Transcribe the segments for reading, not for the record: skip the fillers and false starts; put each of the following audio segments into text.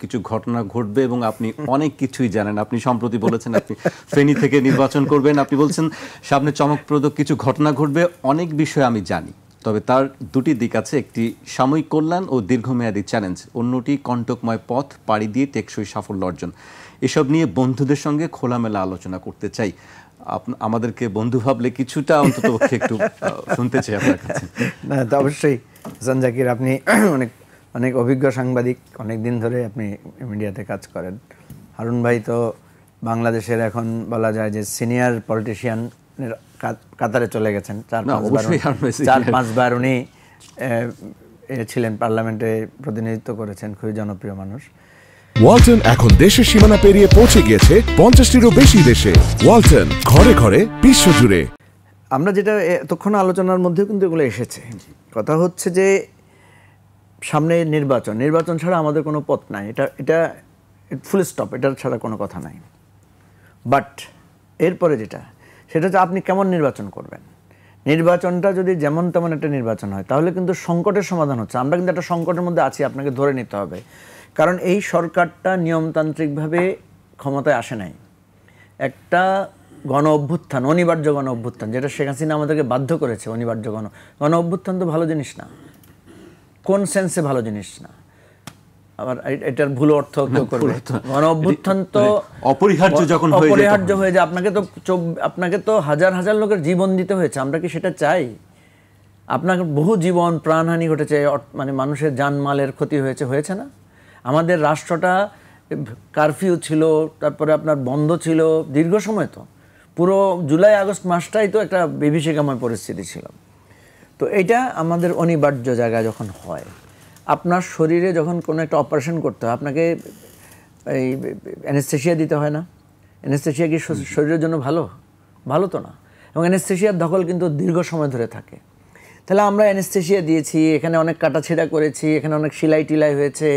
কিছু ঘটনা ঘটবে এবং আপনি অনেক কিছুই জানেন। আপনি সম্প্রতি বলেছেন আপনি ফেনী থেকে নির্বাচন করবেন। আপনি বলছেন সামনে চমকপ্রদ কিছু ঘটনা ঘটবে। অনেক বিষয় আমি জানি, তবে তার দুটি দিক আছে। একটি সাময়িক কল্যাণ ও দীর্ঘমেয়াদী চ্যালেঞ্জ, অন্যটি কণ্টকময় পথ পাড়ি দিয়ে টেকসই সাফল্য অর্জন। এসব নিয়ে বন্ধুদের সঙ্গে খোলামেলা আলোচনা করতে চাই। আমাদেরকে বন্ধু ভাবলে কিছুটা অন্তত একটু শুনতে চাই আপনার কাছে। না, তো অবশ্যই হাসান জাকির, আপনি অনেক অভিজ্ঞ সাংবাদিক, অনেক দিন ধরে আপনি মিডিয়াতে কাজ করেন। হারুন ভাই তো বাংলাদেশের এখন বলা যায় যে সিনিয়র পলিটিশিয়ানের কাতারে চলে গেছেন। 4-5 বার উনি ছিলেন, পার্লামেন্টে প্রতিনিধিত্ব করেছেন, খুবই জনপ্রিয় মানুষ। ওয়ালটন এখন দেশের সীমানা পেরিয়ে পৌঁছে গিয়েছে 50টিরও বেশি দেশে। ওয়ালটন, ঘরে ঘরে, বিশ্বজুড়ে। আমরা যেটা এতক্ষণ আলোচনার মধ্যেও কিন্তু এগুলো এসেছে, কথা হচ্ছে যে সামনে নির্বাচন ছাড়া আমাদের কোনো পথ নাই। এটা ফুল স্টপ, এটার ছাড়া কোনো কথা নাই। বাট এরপরে সেটা হচ্ছে আপনি কেমন নির্বাচন করবেন। নির্বাচনটা যদি যেমন তেমন একটা নির্বাচন হয় তাহলে কিন্তু সংকটের সমাধান হচ্ছে। আমরা কিন্তু একটা সংকটের মধ্যে আছি, আপনাকে ধরে নিতে হবে। কারণ এই সরকারটা নিয়মতান্ত্রিকভাবে ক্ষমতায় আসে নাই। একটা গণ অভ্যুত্থান, অনিবার্য গণ অভ্যুত্থান, যেটা শেখ হাসিনা আমাদেরকে বাধ্য করেছে। অনিবার্য গণ অভ্যুত্থান তো ভালো জিনিস না, কোন সেন্সে ভালো জিনিস না। আবার এটার ভুল অর্থ কেউ করবে। গণ অভ্যুত্থান তো অপরিহার্য যখন অপরিহার্য হয়ে যায়, আপনাকে তো হাজার হাজার লোকের জীবন দিতে হয়েছে। আমরা কি সেটা চাই? আপনার বহু জীবন প্রাণহানি ঘটেছে, মানে মানুষের জানমালের ক্ষতি হয়েছে না? আমাদের রাষ্ট্রটা কারফিউ ছিল, তারপরে আপনার বন্ধ ছিল দীর্ঘ সময়। তো পুরো জুলাই আগস্ট মাসটাই তো একটা বিভীষিকাময় পরিস্থিতি ছিল। তো এটা আমাদের অনিবার্য জায়গায় যখন হয়, আপনার শরীরে যখন কোনো একটা অপারেশন করতে হয়, আপনাকে এই অ্যানেস্থেশিয়া দিতে হয় না? অ্যানেস্থেশিয়া কি শরীরের জন্য ভালো তো না। এবং অ্যানেস্থেশিয়ার দখল কিন্তু দীর্ঘ সময় ধরে থাকে। তাহলে আমরা অ্যানেস্থেশিয়া দিয়েছি, এখানে অনেক কাটাছেঁড়া করেছি, এখানে অনেক সেলাই টিলাই হয়েছে।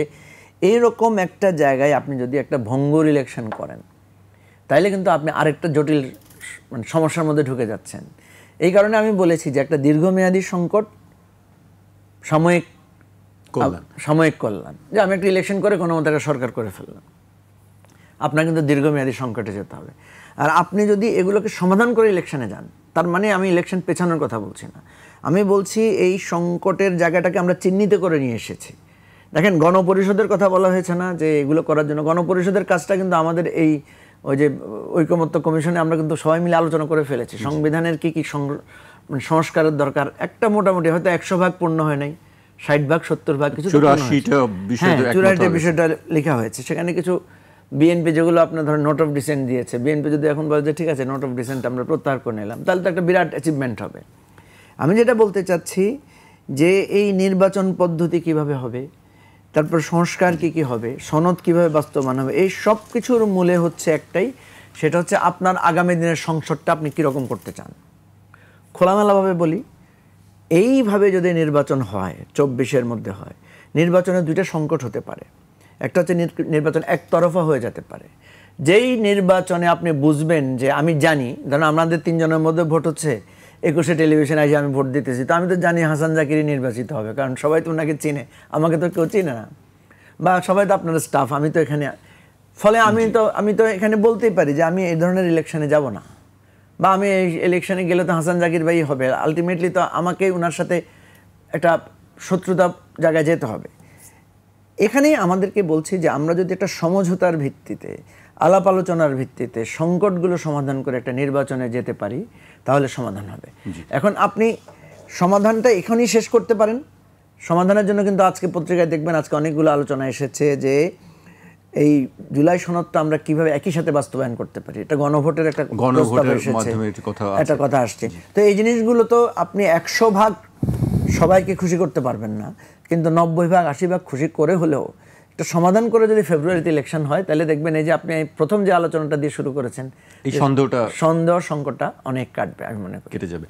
এইরকম একটা জায়গায় আপনি যদি একটা ভঙ্গুর ইলেকশন করেন, তাইলে কিন্তু আপনি আরেকটা জটিল সমস্যার মধ্যে ঢুকে যাচ্ছেন। এই কারণে আমি বলেছি যে একটা দীর্ঘমেয়াদী সংকট, সাময়িক কল্যাণ, যে আমি একটা ইলেকশন করে কোনো মতো একটা সরকার করে ফেললাম। আপনার কিন্তু দীর্ঘমেয়াদী সংকটে যেতে হবে। আর আপনি যদি এগুলোকে সমাধান করে ইলেকশনে যান, তার মানে আমি ইলেকশন পেছানোর কথা বলছি না। আমি বলছি এই সংকটের জায়গাটাকে আমরা চিহ্নিত করে নিয়ে এসেছি। দেখেন, গণপরিষদের কথা বলা হয়েছে না, যে এগুলো করার জন্য গণপরিষদের কাজটা কিন্তু আমাদের ওই যে ঐকমত্য কমিশনে আমরা কিন্তু সবাই মিলে আলোচনা করে ফেলেছি। সংবিধানের কি সংস্কারের দরকার, একটা মোটামুটি হয়তো 100 ভাগ পূর্ণ হয় নাই, 60 ভাগ 70 ভাগ কিছু 84টা বিষয়টা লেখা হয়েছে। সেখানে কিছু বিএনপি যেগুলো আপনার ধরেন নোট অফ ডিসেন্ট দিয়েছে, বিএনপি যদি এখন বলে যে ঠিক আছে নোট অফ ডিসেন্ট আমরা প্রত্যাহার করে নিলাম, তাহলে তো একটা বিরাট অ্যাচিভমেন্ট হবে। আমি যেটা বলতে চাচ্ছি যে এই নির্বাচন পদ্ধতি কিভাবে হবে, তারপর সংস্কার কি হবে, সনদ কিভাবে বাস্তবায়ন হবে, এই সব কিছুর মূলে হচ্ছে একটাই, সেটা হচ্ছে আপনার আগামী দিনের সংসদটা আপনি কীরকম করতে চান। খোলামেলাভাবে বলি, এইভাবে যদি নির্বাচন হয়, 24-এর মধ্যে হয়, নির্বাচনে দুইটা সংকট হতে পারে। একটা হচ্ছে নির্বাচন একতরফা হয়ে যেতে পারে। যেই নির্বাচনে আপনি বুঝবেন যে আমি জানি, ধরেন আমাদের 3 জনের মধ্যে ভোট হচ্ছে, 21-এ টেলিভিশনে এসে আমি ভোট দিতেছি, তো আমি তো জানি হাসান জাকিরই নির্বাচিত হবে, কারণ সবাই তো ওনাকে চিনে, আমাকে তো কেউ চিনে না, বা সবাই তো আপনার স্টাফ, আমি তো এখানে। ফলে আমি তো এখানে বলতেই পারি যে আমি এই ধরনের ইলেকশনে যাব না, বা আমি এই ইলেকশনে গেলে তো হাসান জাকির ভাই হবে। আলটিমেটলি তো আমাকে ওনার সাথে একটা শত্রুতা জায়গায় যেতে হবে। এখানেই আমাদেরকে বলছি যে আমরা যদি একটা সমঝোতার ভিত্তিতে, আলাপ আলোচনার ভিত্তিতে সংকটগুলো সমাধান করে একটা নির্বাচনে যেতে পারি, তাহলে সমাধান হবে। এখন আপনি সমাধানটা এখনই শেষ করতে পারেন। সমাধানের জন্য কিন্তু আজকে পত্রিকায় দেখবেন আজকে অনেকগুলো আলোচনা এসেছে যে এই জুলাই সনদটা আমরা কিভাবে একই সাথে বাস্তবায়ন করতে পারি। এটা গণভোটের একটা কথা আসছে। তো এই জিনিসগুলো তো আপনি 100 ভাগ সবাইকে খুশি করতে পারবেন না, কিন্তু 90 ভাগ 80 ভাগ খুশি করে হলেও একটা সমাধান করে যদি ফেব্রুয়ারিতে ইলেকশন হয়, তাহলে দেখবেন এই যে আপনি প্রথম যে আলোচনাটা দিয়ে শুরু করেছেন, এই সন্দেহ সংকটটা অনেক কাটবে, আমি মনে করি কেটে যাবে।